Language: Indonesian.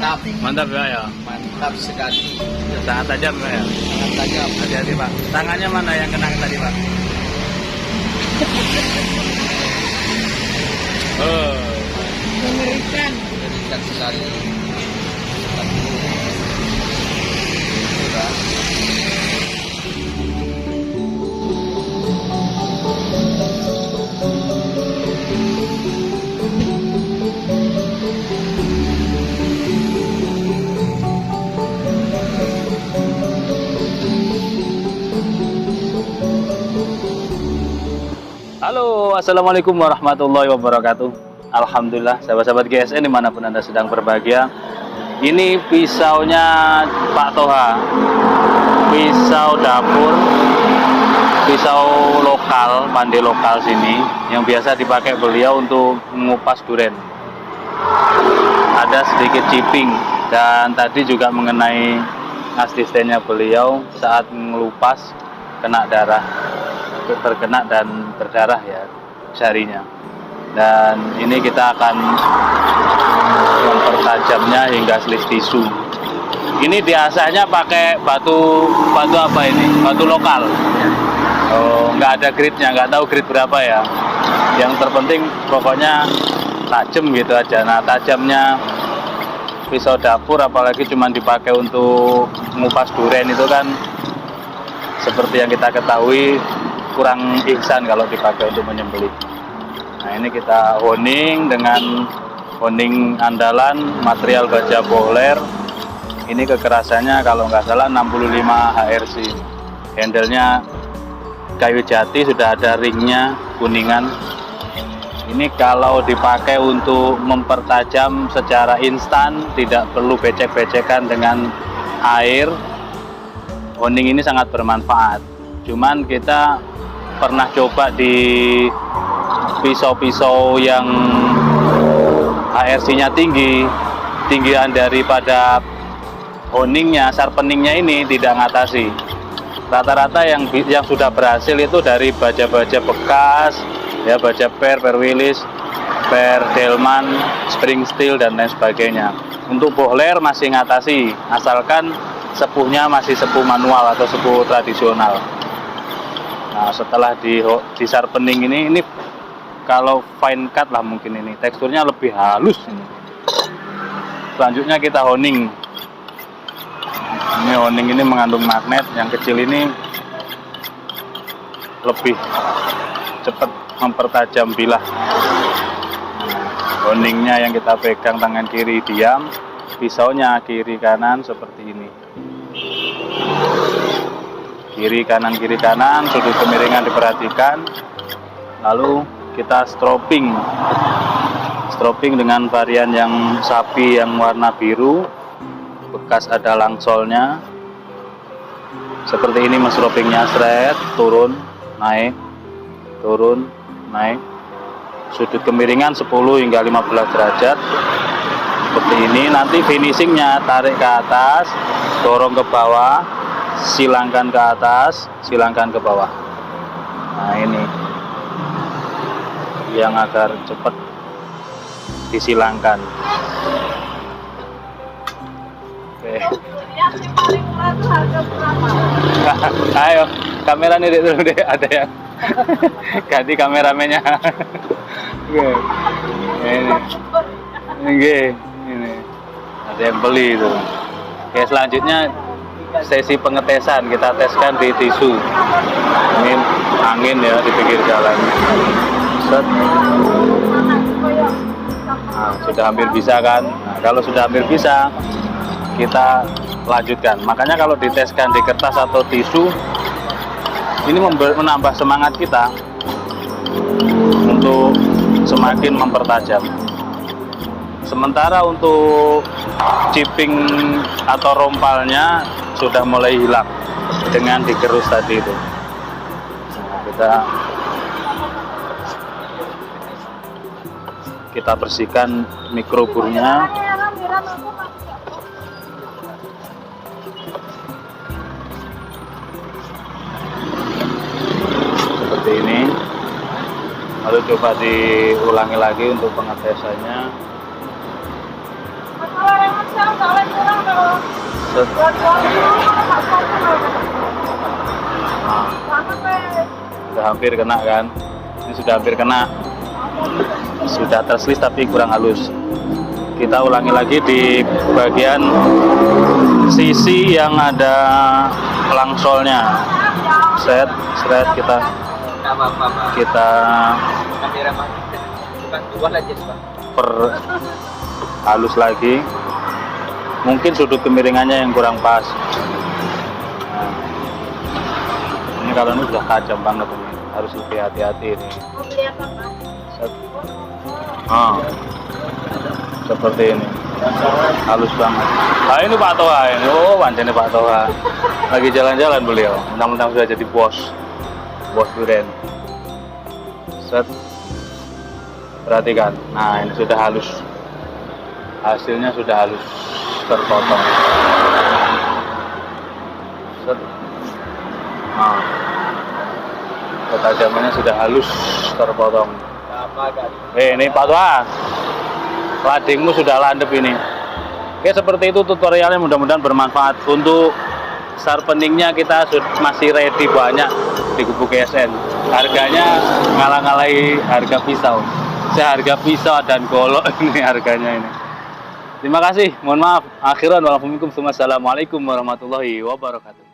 mantap. Mantap ya, ya. Mantap sekali. Sangat tajam ya. Sangat tajam. Hati-hati Pak. Tangannya mana yang kena tadi Pak? Oh. Mengerikan. Mengerikan sekali. Sudah. Halo, assalamualaikum warahmatullahi wabarakatuh. Alhamdulillah, sahabat-sahabat GSN dimanapun Anda sedang berbahagia. Ini pisaunya Pak Toha, pisau dapur, pisau lokal, pandai lokal sini, yang biasa dipakai beliau untuk mengupas durian. Ada sedikit chipping, dan tadi juga mengenai asistennya beliau saat mengelupas kena darah, terkena dan berdarah ya jarinya. Dan ini kita akan mempertajamnya hingga slice tisu. Ini diasahnya pakai batu apa ini? Batu lokal. Oh, nggak ada gridnya, nggak tahu grid berapa ya. Yang terpenting pokoknya tajam gitu aja. Nah, tajamnya pisau dapur apalagi cuma dipakai untuk mengupas durian itu kan seperti yang kita ketahui kurang ihsan kalau dipakai untuk menyembelih. Nah, ini kita honing dengan honing andalan material baja bohler. Ini kekerasannya kalau nggak salah 65 HRC. Handle-nya kayu jati, sudah ada ringnya kuningan. Ini kalau dipakai untuk mempertajam secara instan, tidak perlu becek-becekan dengan air. Honing ini sangat bermanfaat. Cuman kita pernah coba di pisau-pisau yang HRC-nya tinggian daripada honingnya, sharpeningnya ini tidak ngatasi. Rata-rata yang sudah berhasil itu dari baja-baja bekas, ya baja Per Willis, Per Delman, Spring Steel dan lain sebagainya. Untuk bohler masih ngatasi, asalkan sepuhnya masih sepuh manual atau sepuh tradisional. Nah, setelah di sharpening ini kalau fine cut lah mungkin ini teksturnya lebih halus ini. Selanjutnya kita honing. Ini honing ini mengandung magnet, yang kecil ini lebih cepat mempertajam bilah. Honingnya yang kita pegang tangan kiri diam, pisaunya kiri kanan seperti ini. Kiri kanan, sudut kemiringan diperhatikan. Lalu kita stropping dengan varian yang sapi yang warna biru, bekas ada langsolnya. Seperti ini stroppingnya, seret, turun, naik, sudut kemiringan 10 hingga 15 derajat. Seperti ini. Nanti finishingnya tarik ke atas, dorong ke bawah, silangkan ke atas, silangkan ke bawah. Nah, ini yang agar cepat disilangkan. Oke. Ayo, kamera nih dulu deh, ada yang ganti kameramennya. Oke. Ini ada yang beli itu. Oke, selanjutnya sesi pengetesan, kita teskan di tisu. Ini angin ya di pinggir jalan. Set. Nah, sudah hampir bisa kan? Nah, kalau sudah hampir bisa, kita lanjutkan. Makanya kalau diteskan di kertas atau tisu, ini menambah semangat kita untuk semakin mempertajam. Sementara untuk chipping atau rompalnya sudah mulai hilang dengan digerus tadi itu. Nah, kita bersihkan mikroburnya. Seperti ini. Lalu coba diulangi lagi untuk pengetesannya. Set. Sudah hampir kena kan? Ini sudah hampir kena. Sudah terslis tapi kurang halus. Kita ulangi lagi di bagian sisi yang ada pelangsolnya. Set kita Nggak apa-apa, Pak. kita Kamera Pak. Bukan dua aja, Pak. per halus lagi. Mungkin sudut kemiringannya yang kurang pas. Nah, ini kalau ini sudah tajam banget ini, harus lebih hati-hati ini. Set. Seperti ini, halus banget. Nah ini Pak Toha ini, oh pancene Pak Toha. Lagi jalan-jalan beliau, mentang-mentang sudah jadi bos durian. Set. Perhatikan, nah ini sudah halus. Hasilnya sudah halus, terpotong. Set. Nah, ketajamannya sudah halus, terpotong. Apa agak Ini Pak Toha, ladingmu sudah landep ini. Oke, seperti itu tutorialnya, mudah-mudahan bermanfaat. Untuk sharpeningnya kita masih ready banyak di Gubuk GSN. Harganya ngalah-ngalahi harga pisau. Seharga pisau dan golok ini harganya ini. Terima kasih, mohon maaf. Akhiran walaupun assalamualaikum warahmatullahi wabarakatuh.